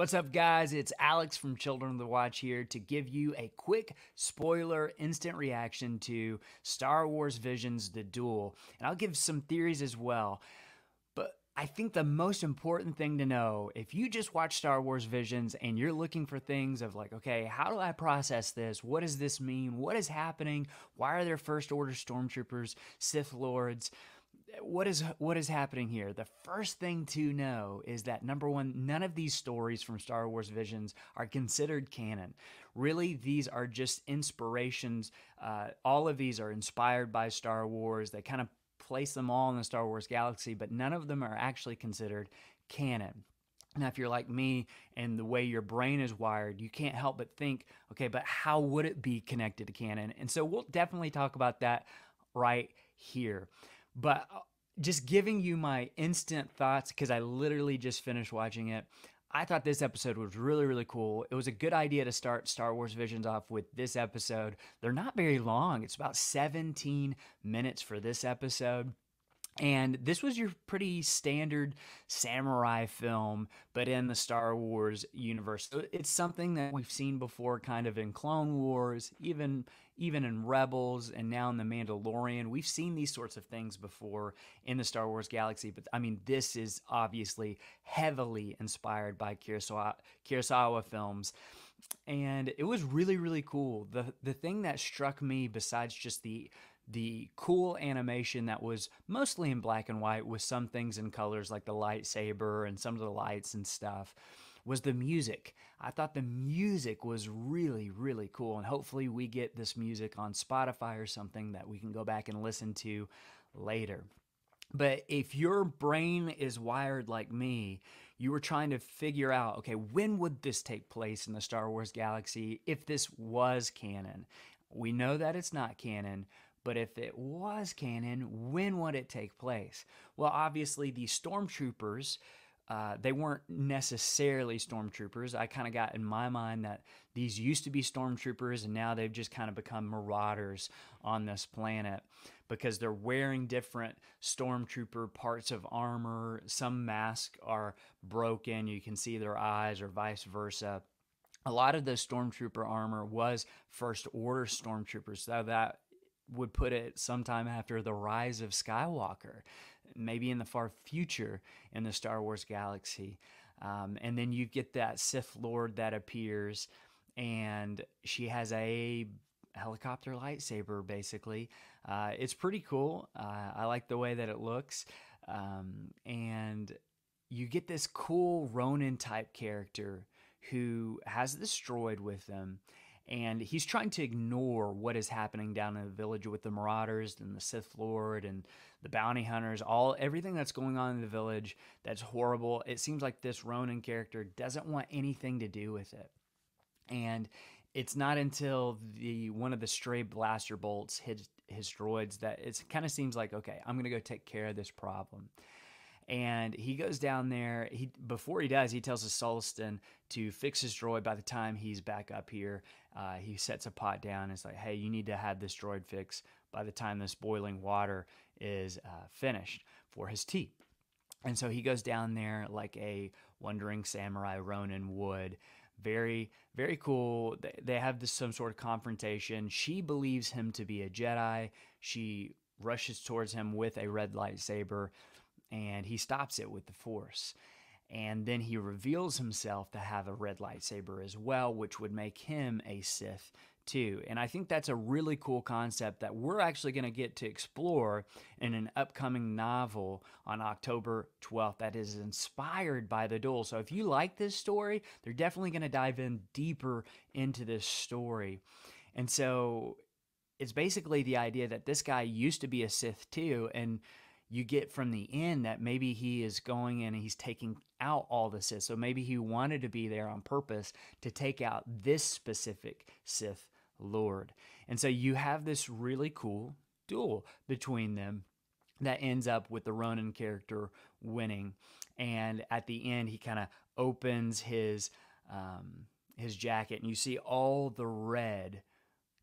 What's up, guys? It's Alex from Children of the Watch here to give you a quick spoiler instant reaction to Star Wars Visions The Duel. And I'll give some theories as well. But I think the most important thing to know, if you just watch Star Wars Visions and you're looking for things of like, okay, how do I process this? What does this mean? What is happening? Why are there First Order stormtroopers, Sith Lords? What is happening here? The first thing to know is that, number one, none of these stories from Star Wars Visions are considered canon. Really, these are just inspirations. All of these are inspired by Star Wars. They kind of place them all in the Star Wars galaxy, but none of them are actually considered canon. Now, if you're like me and the way your brain is wired, you can't help but think, okay, but how would it be connected to canon? And so we'll definitely talk about that right here. But just giving you my instant thoughts, because I literally just finished watching it. I thought this episode was really, really cool. It was a good idea to start Star Wars Visions off with this episode. They're not very long. It's about 17 minutes for this episode. And this was your pretty standard samurai film, but in the Star Wars universe. So it's something that we've seen before kind of in Clone Wars, even in Rebels, and now in The Mandalorian. We've seen these sorts of things before in the Star Wars galaxy, but I mean, this is obviously heavily inspired by Kurosawa films. And it was really, really cool. The thing that struck me, besides just the cool animation that was mostly in black and white with some things in colors like the lightsaber and some of the lights and stuff, was the music. I thought the music was really, really cool, and hopefully we get this music on Spotify or something that we can go back and listen to later. But if your brain is wired like me, you were trying to figure out, okay, when would this take place in the Star Wars galaxy if this was canon? We know that it's not canon, but if it was canon, when would it take place? Well, obviously, the stormtroopers, they weren't necessarily stormtroopers. I kind of got in my mind that these used to be stormtroopers, and now they've just kind of become marauders on this planet because they're wearing different stormtrooper parts of armor. Some masks are broken. You can see their eyes, or vice versa. A lot of the stormtrooper armor was First Order stormtroopers, so that would put it sometime after the rise of Skywalker, maybe in the far future in the Star Wars galaxy. And then you get that Sith Lord that appears, and she has a helicopter lightsaber, basically. It's pretty cool. I like the way that it looks. And you get this cool Ronin type character who has this droid with them, and he's trying to ignore what is happening down in the village with the Marauders and the Sith Lord and the bounty hunters, everything that's going on in the village that's horrible. It seems like this Ronin character doesn't want anything to do with it. And it's not until one of the stray blaster bolts hits his droids that it kind of seems like, okay, I'm going to go take care of this problem. And he goes down there. Before he does, he tells Sulston to fix his droid. By the time he's back up here, he sets a pot down and it's like, hey, you need to have this droid fixed by the time this boiling water is finished for his tea. And so he goes down there like a wandering samurai Ronin would. Very, very cool. They have some sort of confrontation. She believes him to be a Jedi. She rushes towards him with a red lightsaber, and he stops it with the Force. And then he reveals himself to have a red lightsaber as well, which would make him a Sith too. And I think that's a really cool concept that we're actually going to get to explore in an upcoming novel on October 12th that is inspired by the Duel. So if you like this story, they're definitely going to dive in deeper into this story. And so it's basically the idea that this guy used to be a Sith too, and you get from the end that maybe he is going in and he's taking out all the Sith. So maybe he wanted to be there on purpose to take out this specific Sith Lord. And so you have this really cool duel between them that ends up with the Ronin character winning. And at the end, he kind of opens his jacket, and you see all the red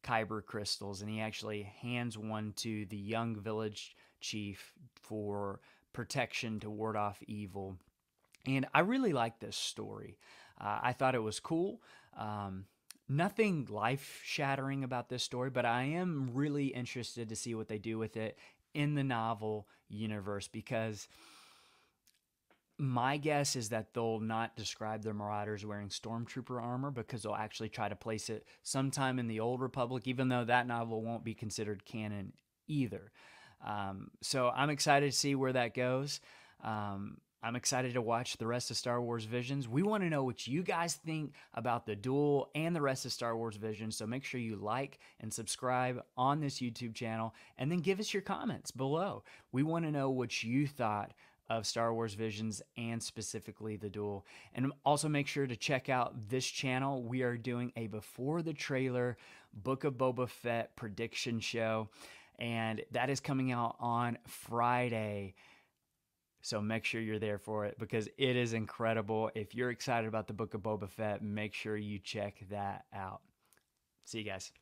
kyber crystals, and he actually hands one to the young village chief for protection to ward off evil. And I really like this story. I thought it was cool. Nothing life shattering about this story, but I am really interested to see what they do with it in the novel universe, because my guess is that they'll not describe their Marauders wearing stormtrooper armor, because they'll actually try to place it sometime in the Old Republic, even though that novel won't be considered canon either. So I'm excited to see where that goes. I'm excited to watch the rest of Star Wars Visions. We want to know what you guys think about the Duel and the rest of Star Wars Visions, so make sure you like and subscribe on this YouTube channel, and then give us your comments below. We want to know what you thought of Star Wars Visions and specifically the Duel. And also make sure to check out this channel. We are doing a before the trailer Book of Boba Fett prediction show, and that is coming out on Friday. So make sure you're there for it, because it is incredible. If you're excited about the Book of Boba Fett, make sure you check that out. See you guys.